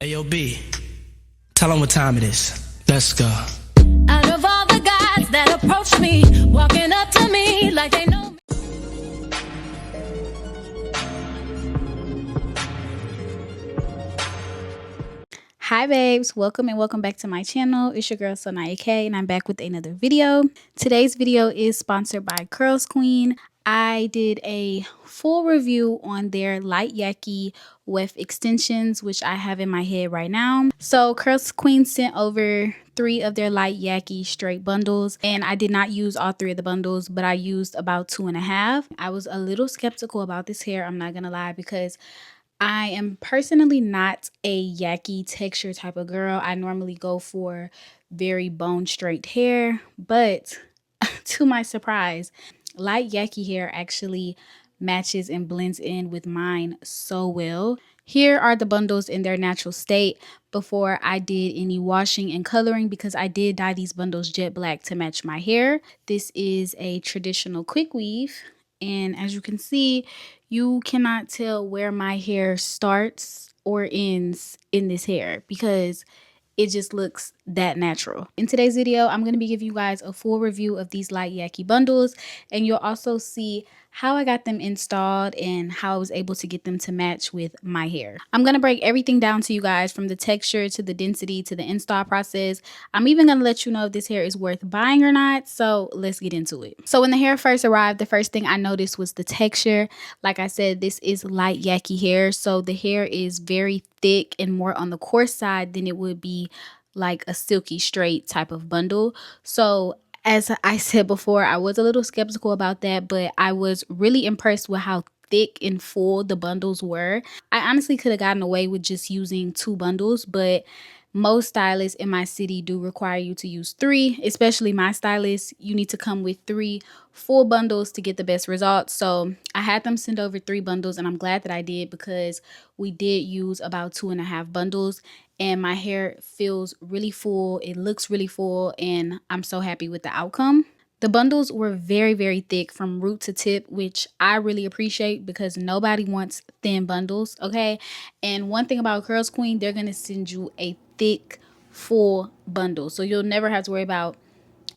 Hey, yo, B, tell them what time it is. Let's go. Out of all the guys that approach me, walking up to me like they know me. Hi babes, welcome back to my channel. It's your girl Aniyakayg and I'm back with another video. Today's video is sponsored by CurlsQueen. I did a full review on their light Yaki weft extensions, which I have in my head right now. So CurlsQueen sent over 3 of their light Yaki straight bundles, and I did not use all 3 of the bundles, but I used about 2.5. I was a little skeptical about this hair, I'm not gonna lie, because I am personally not a Yaki texture type of girl. I normally go for very bone straight hair, but to my surprise, light Yaki hair actually matches and blends in with mine so well. Here are the bundles in their natural state before I did any washing and coloring, because I did dye these bundles jet black to match my hair. This is a traditional quick weave, and as you can see, you cannot tell where my hair starts or ends in this hair because it just looks that natural. In today's video, I'm going to be giving you guys a full review of these light Yaki bundles, and you'll also see how I got them installed and how I was able to get them to match with my hair. I'm going to break everything down to you guys, from the texture to the density to the install process. I'm even going to let you know if this hair is worth buying or not, so let's get into it. So when the hair first arrived, the first thing I noticed was the texture. Like I said, this is light Yaki hair, so the hair is very thick and more on the coarse side than it would be like a silky straight type of bundle. So as I said before, I was a little skeptical about that, but I was really impressed with how thick and full the bundles were. I honestly could have gotten away with just using 2 bundles, but most stylists in my city do require you to use 3, especially my stylist. You need to come with 3 full bundles to get the best results. So I had them send over 3 bundles, and I'm glad that I did, because we did use about 2.5 bundles, and my hair feels really full. It looks really full, and I'm so happy with the outcome. The bundles were very, very thick from root to tip, which I really appreciate because nobody wants thin bundles, okay? And one thing about CurlsQueen, they're going to send you a thick, full bundle. So you'll never have to worry about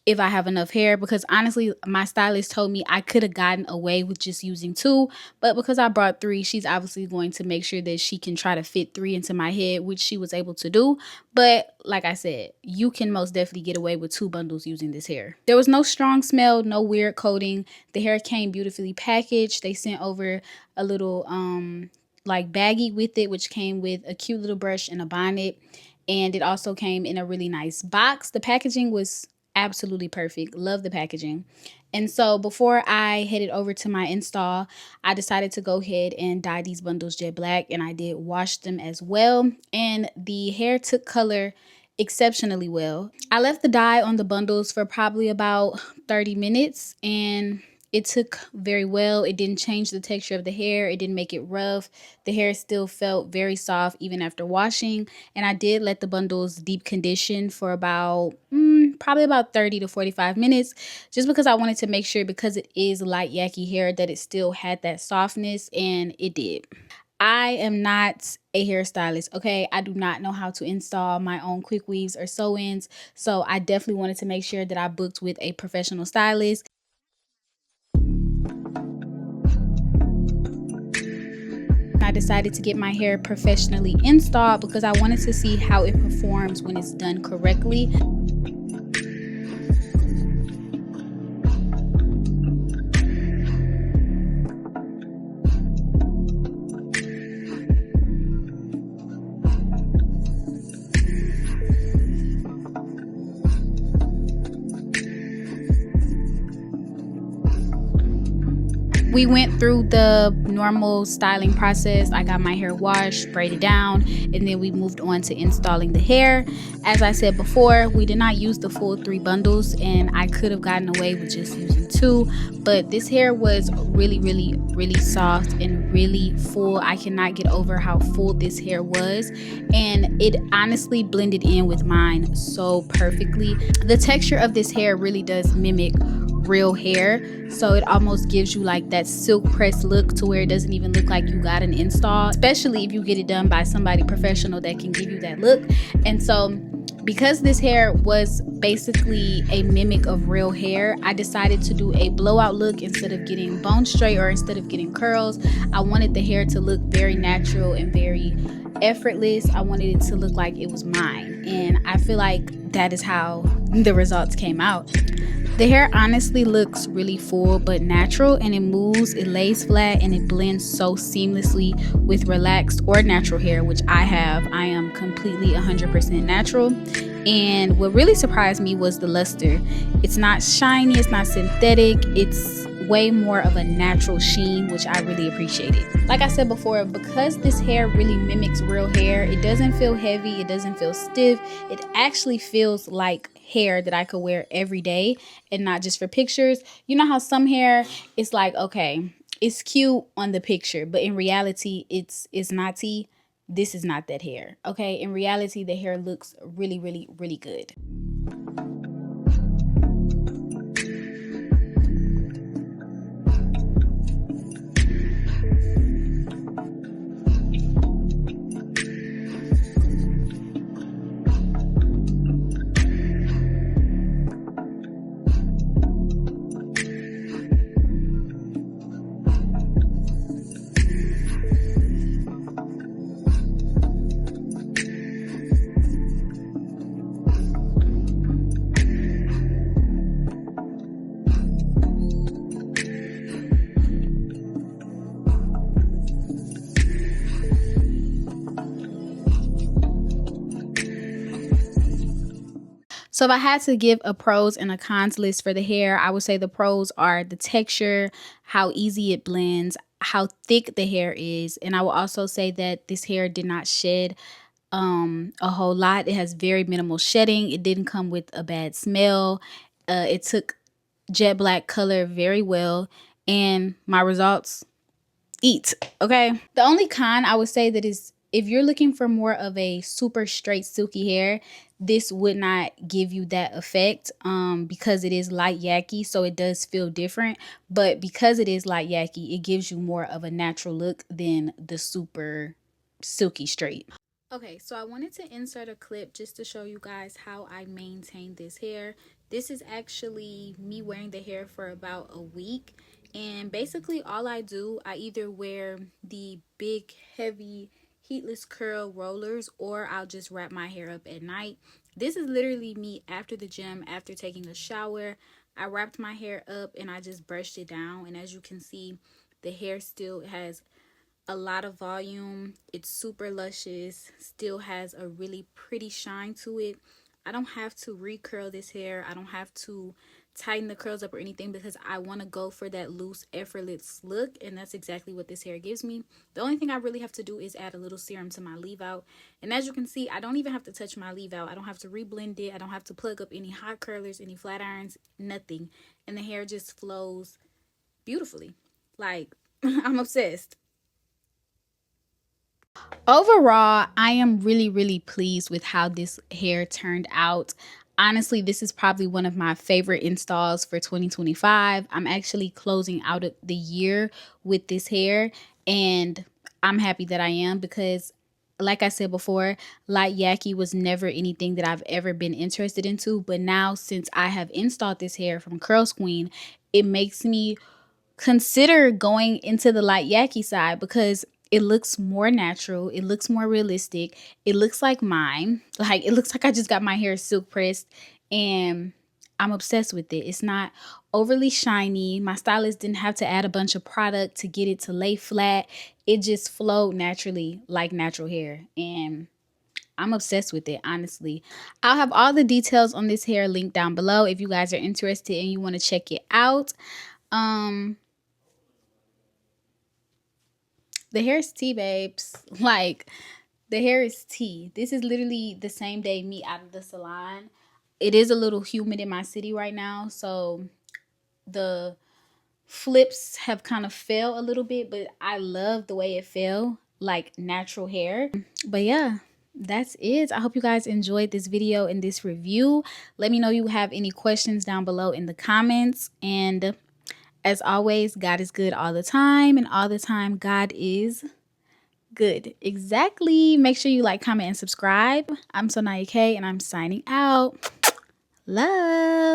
if I have enough hair, because honestly, my stylist told me I could have gotten away with just using 2, but because I brought 3, she's obviously going to make sure that she can try to fit 3 into my head, which she was able to do. But like I said, you can most definitely get away with 2 bundles using this hair. There was no strong smell, no weird coating. The hair came beautifully packaged. They sent over a little like baggie with it, which came with a cute little brush and a bonnet, and it also came in a really nice box. The packaging was absolutely perfect. Love the packaging. And so before I headed over to my install, I decided to go ahead and dye these bundles jet black, and I did wash them as well, and the hair took color exceptionally well. I left the dye on the bundles for probably about 30 minutes, and it took very well. It didn't change the texture of the hair. It didn't make it rough. The hair still felt very soft even after washing. And I did let the bundles deep condition for about probably about 30 to 45 minutes, just because I wanted to make sure, because it is light Yaki hair, that it still had that softness, and it did. I am not a hairstylist, okay? I do not know how to install my own quick weaves or sew-ins, so I definitely wanted to make sure that I booked with a professional stylist. I decided to get my hair professionally installed because I wanted to see how it performs when it's done correctly. We went through the normal styling process. I got my hair washed, braided down, and then we moved on to installing the hair. As I said before, we did not use the full 3 bundles, and I could have gotten away with just using 2, but this hair was really, really, really soft and really full. I cannot get over how full this hair was, and it honestly blended in with mine so perfectly. The texture of this hair really does mimic real hair, so it almost gives you like that silk press look to where it doesn't even look like you got an install, especially if you get it done by somebody professional that can give you that look. And so because this hair was basically a mimic of real hair, I decided to do a blowout look instead of getting bone straight or instead of getting curls. I wanted the hair to look very natural and very effortless. I wanted it to look like it was mine, and I feel like that is how the results came out. The hair honestly looks really full but natural, and it moves, it lays flat, and it blends so seamlessly with relaxed or natural hair, which I have. I am completely 100% natural. And what really surprised me was the luster. It's not shiny, it's not synthetic, it's way more of a natural sheen, which I really appreciated. Like I said before, because this hair really mimics real hair, it doesn't feel heavy, it doesn't feel stiff. It actually feels like hair that I could wear every day and not just for pictures. You know how some hair, it's like, okay, it's cute on the picture, but in reality, it's not tea. This is not that hair, okay? In reality, the hair looks really, really, really good. So if I had to give a pros and a cons list for the hair, I would say the pros are the texture, how easy it blends, how thick the hair is. And I will also say that this hair did not shed a whole lot. It has very minimal shedding. It didn't come with a bad smell. It took jet black color very well. And my results eat, okay? The only con I would say that is, if you're looking for more of a super straight silky hair, this would not give you that effect because it is light yaki, so it does feel different. But because it is light yaki, it gives you more of a natural look than the super silky straight. Okay, so I wanted to insert a clip just to show you guys how I maintain this hair. This is actually me wearing the hair for about a week. And basically all I do, I either wear the big, heavy, heatless curl rollers, or I'll just wrap my hair up at night. This is literally me after the gym, after taking a shower. I wrapped my hair up and I just brushed it down. And as you can see, the hair still has a lot of volume. It's super luscious, still has a really pretty shine to it. I don't have to recurl this hair. I don't have to tighten the curls up or anything because I want to go for that loose, effortless look, and that's exactly what this hair gives me. The only thing I really have to do is add a little serum to my leave out, and as you can see, I don't even have to touch my leave out. I don't have to reblend it. I don't have to plug up any hot curlers, any flat irons, nothing, and the hair just flows beautifully. Like, I'm obsessed. Overall, I am really, really pleased with how this hair turned out. Honestly, this is probably one of my favorite installs for 2025. I'm actually closing out the year with this hair, and I'm happy that I am because, like I said before, light yaki was never anything that I've ever been interested into. But now, since I have installed this hair from CurlsQueen, it makes me consider going into the light yaki side because it looks more natural. It looks more realistic. It looks like mine. Like, it looks like I just got my hair silk pressed, and I'm obsessed with it. It's not overly shiny. My stylist didn't have to add a bunch of product to get it to lay flat. It just flowed naturally like natural hair, and I'm obsessed with it, honestly. I'll have all the details on this hair linked down below if you guys are interested and you want to check it out. The hair is tea, babes. Like, the hair is tea. This is literally the same day me out of the salon. It is a little humid in my city right now, so the flips have kind of fell a little bit, but I love the way it fell, like natural hair. But yeah, that's it. I hope you guys enjoyed this video and this review. Let me know you have any questions down below in the comments. And as always, God is good all the time, and all the time God is good. Exactly. Make sure you like, comment, and subscribe. I'm Aniyakayg, and I'm signing out. Love.